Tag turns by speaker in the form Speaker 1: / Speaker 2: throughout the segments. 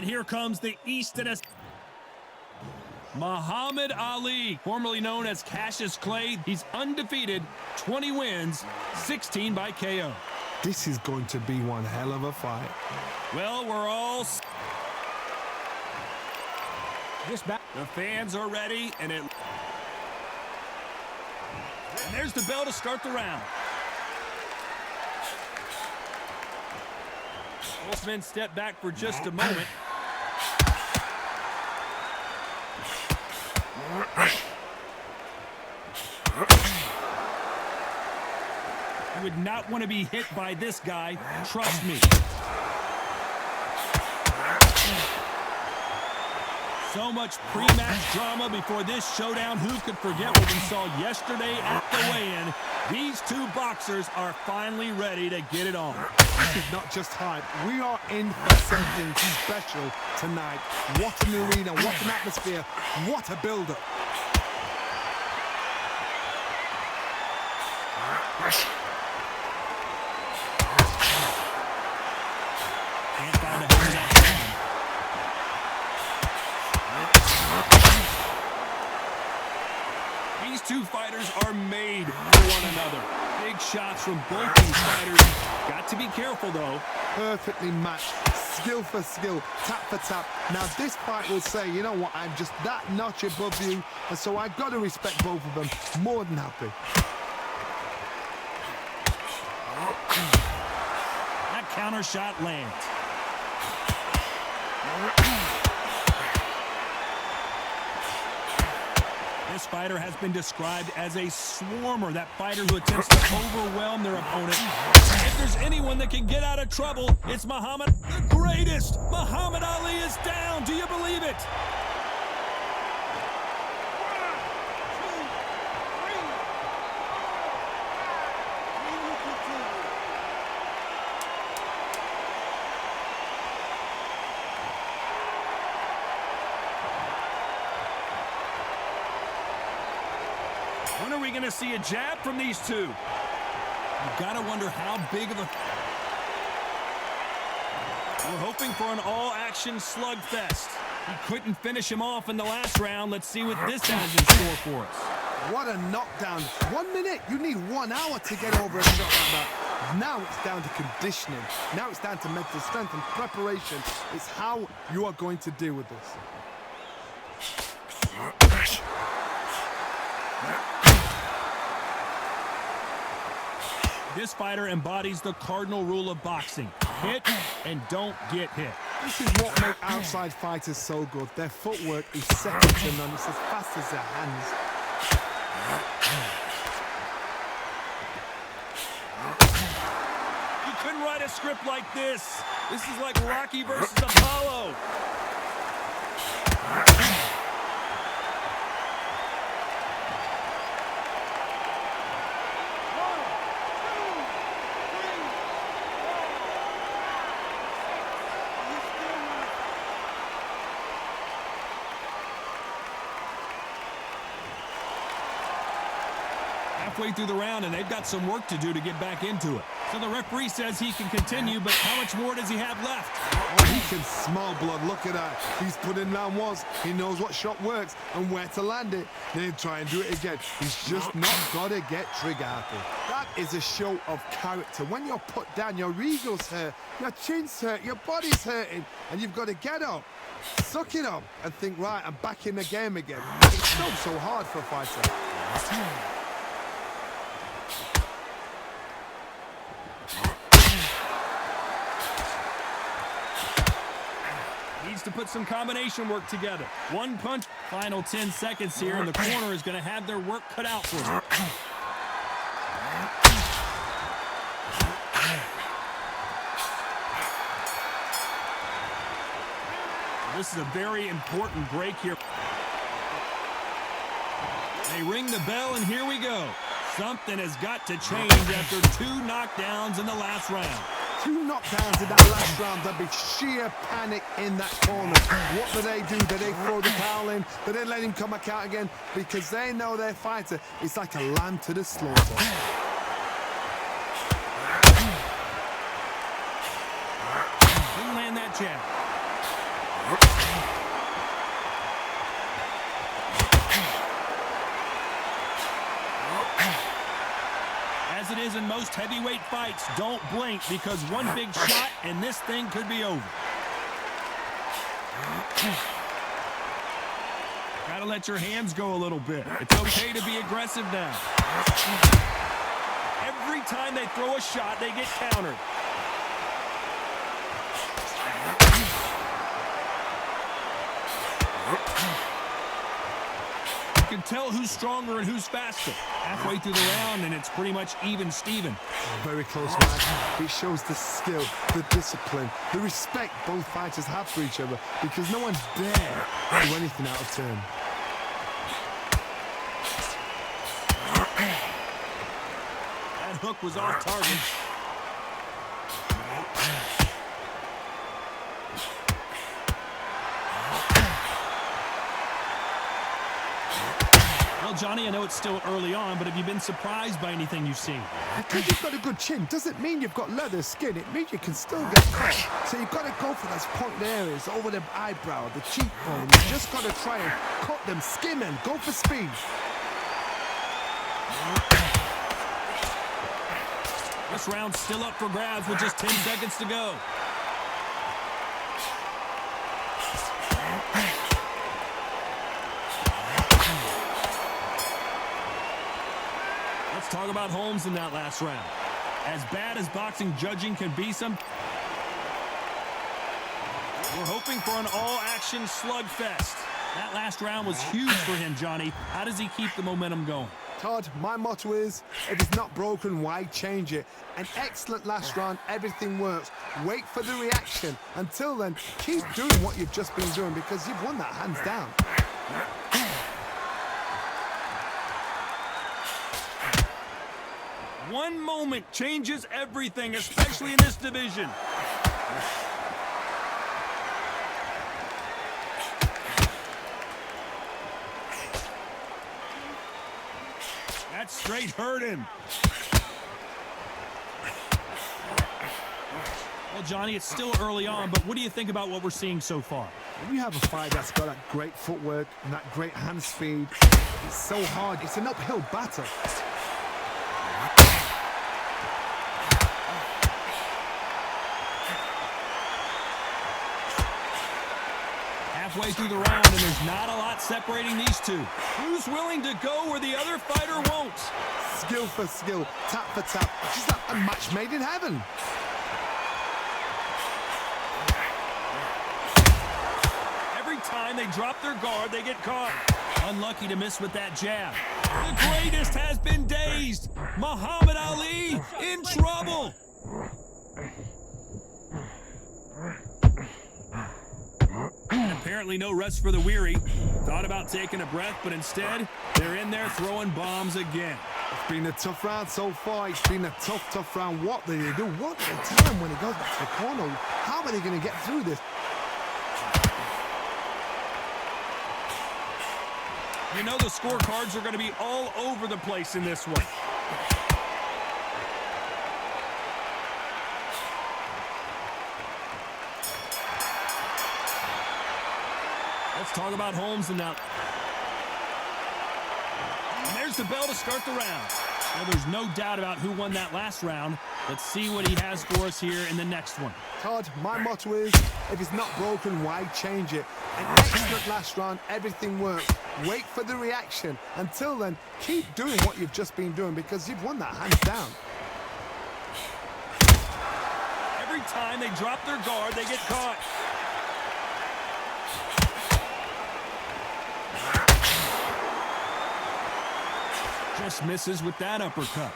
Speaker 1: And here comes the Eastonist. Muhammad Ali, formerly known as Cassius Clay. He's undefeated, 20 wins, 16 by KO.
Speaker 2: This is going to be one hell of a fight.
Speaker 1: Well, we're all... The fans are ready, and there's the bell to start the round. Both men step back for just a moment. You would not want to be hit by this guy, trust me. So much pre-match drama before this showdown. Who could forget what we saw yesterday at the weigh-in? These two boxers are finally ready to get it on.
Speaker 2: This is not just hype. We are in for something special tonight. What an arena, what an atmosphere, what a build-up.
Speaker 1: Can't find a hand that time. These two fighters are made for one another. Big shots from both these fighters. Got to be careful, though.
Speaker 2: Perfectly matched, skill for skill, tap for tap. Now this fight will say, you know what, I'm just that notch above you, and so I've got to respect both of them. More than happy.
Speaker 1: That counter shot lands. This fighter has been described as a swarmer, that fighter who attempts to overwhelm their opponent. If there's anyone that can get out of trouble, it's Muhammad, the greatest. Muhammad Ali is down. Do you believe it? When are we going to see a jab from these two? You've got to wonder how big of a... We're hoping for an all-action slugfest. He couldn't finish him off in the last round. Let's see what this has in store for us.
Speaker 2: What a knockdown. 1 minute, you need 1 hour to get over a shot like that. Now it's down to conditioning. Now it's down to mental strength and preparation. It's how you are going to deal with this.
Speaker 1: This fighter embodies the cardinal rule of boxing. Hit and don't get hit.
Speaker 2: This is what makes outside fighters so good. Their footwork is second to none. It's as fast as their hands.
Speaker 1: You couldn't write a script like this. This is like Rocky versus Apollo. Halfway through the round, and they've got some work to do to get back into it. So the referee says he can continue, but how much more does he have left?
Speaker 2: Oh, he can smell blood. Look at that. He's put in round ones. He knows what shot works and where to land it. Then try and do it again. He's just not got to get trigger happy. That is a show of character. When you're put down, your ego's hurt, your chin's hurt, your body's hurting, and you've got to get up, suck it up, and think, right, I'm back in the game again. It's so hard for a fighter.
Speaker 1: Needs to put some combination work together. One punch. Final 10 seconds here, and the corner is going to have their work cut out for them. This is a very important break here. They ring the bell, and here we go. Something has got to change after 2 knockdowns in the last round.
Speaker 2: 2 knockdowns in that last round. There'll be sheer panic in that corner. What do? Do they throw the towel in? Do they let him come back out again? Because they know their fighter is like a lamb to the slaughter.
Speaker 1: Didn't land that jab. most heavyweight fights, don't blink, because one big shot and this thing could be over. Gotta let your hands go a little bit. It's okay to be aggressive now. Every time they throw a shot, they get countered. You can tell who's stronger and who's faster. Halfway through the round, and it's pretty much even Steven.
Speaker 2: Very close match. It shows the skill, the discipline, the respect both fighters have for each other, because no one dare do anything out of turn.
Speaker 1: That hook was off target. Well, Johnny, I know it's still early on, but have you been surprised by anything you've seen?
Speaker 2: Because you've got a good chin doesn't mean you've got leather skin. It means you can still get caught. So you've got to go for those pointed areas over the eyebrow, the cheekbone. You've just got to try and cut them, skim them, go for speed.
Speaker 1: This round's still up for grabs with just 10 seconds to go. Let's talk about Holmes in that last round. As bad as boxing judging can be we're hoping for an all-action slugfest. That last round was huge for him, Johnny. How does he keep the momentum going?
Speaker 2: Todd, my motto is, if it's not broken, why change it? An excellent last round, everything works. Wait for the reaction. Until then, keep doing what you've just been doing, because you've won that hands down.
Speaker 1: One moment changes everything, especially in this division. That straight hurt him. Well, Johnny, it's still early on, but what do you think about what we're seeing so far?
Speaker 2: When you have a fight that's got that great footwork and that great hand speed, it's so hard. It's an uphill battle.
Speaker 1: Halfway through the round, and there's not a lot separating these two. Who's willing to go where the other fighter won't?
Speaker 2: Skill for skill, tap for tap. It's just like a match made in heaven.
Speaker 1: Every time they drop their guard, they get caught. Unlucky to miss with that jab. The greatest has been dazed. Muhammad Ali in trouble. Apparently no rest for the weary. Thought about taking a breath, but instead, they're in there throwing bombs again.
Speaker 2: It's been a tough round so far. It's been a tough round. What do they do? What a time when he goes back to the corner. How are they going to get through this?
Speaker 1: You know the scorecards are going to be all over the place in this one. Let's talk about Holmes and now. And there's the bell to start the round. Well, there's no doubt about who won that last round. Let's see what he has for us here in the next one.
Speaker 2: Todd, my motto is, if it's not broken, why change it? An excellent last round, everything works. Wait for the reaction. Until then, keep doing what you've just been doing, because you've won that hands down.
Speaker 1: Every time they drop their guard, they get caught. Just misses with that uppercut.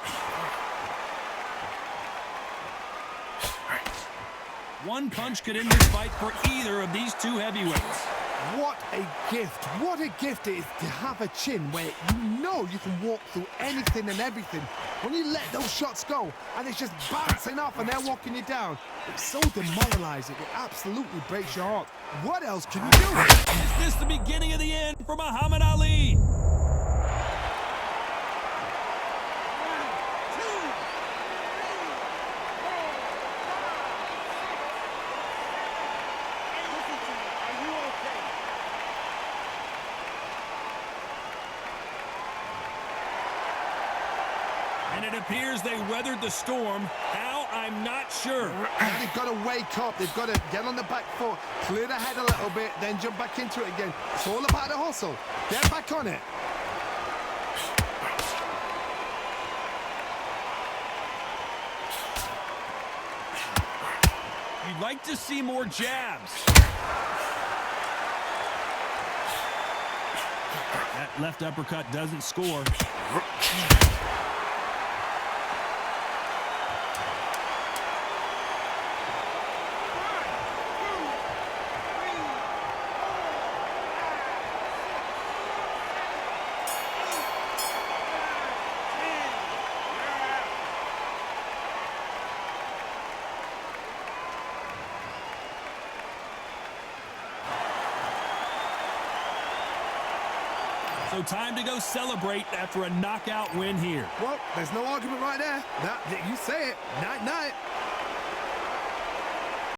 Speaker 1: One punch could end this fight for either of these two heavyweights.
Speaker 2: What a gift. What a gift it is to have a chin where you know you can walk through anything and everything. When you let those shots go and it's just bouncing off and they're walking you down, it's so demoralizing. It absolutely breaks your heart. What else can you do?
Speaker 1: Is this the beginning of the end for Muhammad Ali? And And it appears they weathered the storm. How? I'm not sure.
Speaker 2: Now they've got to wake up. They've got to get on the back foot, clear the head a little bit, then jump back into it again. It's all about the hustle. Get back on it.
Speaker 1: You'd like to see more jabs. That left uppercut doesn't score. So time to go celebrate after a knockout win here.
Speaker 2: Well, there's no argument right there. You say it. Night-night.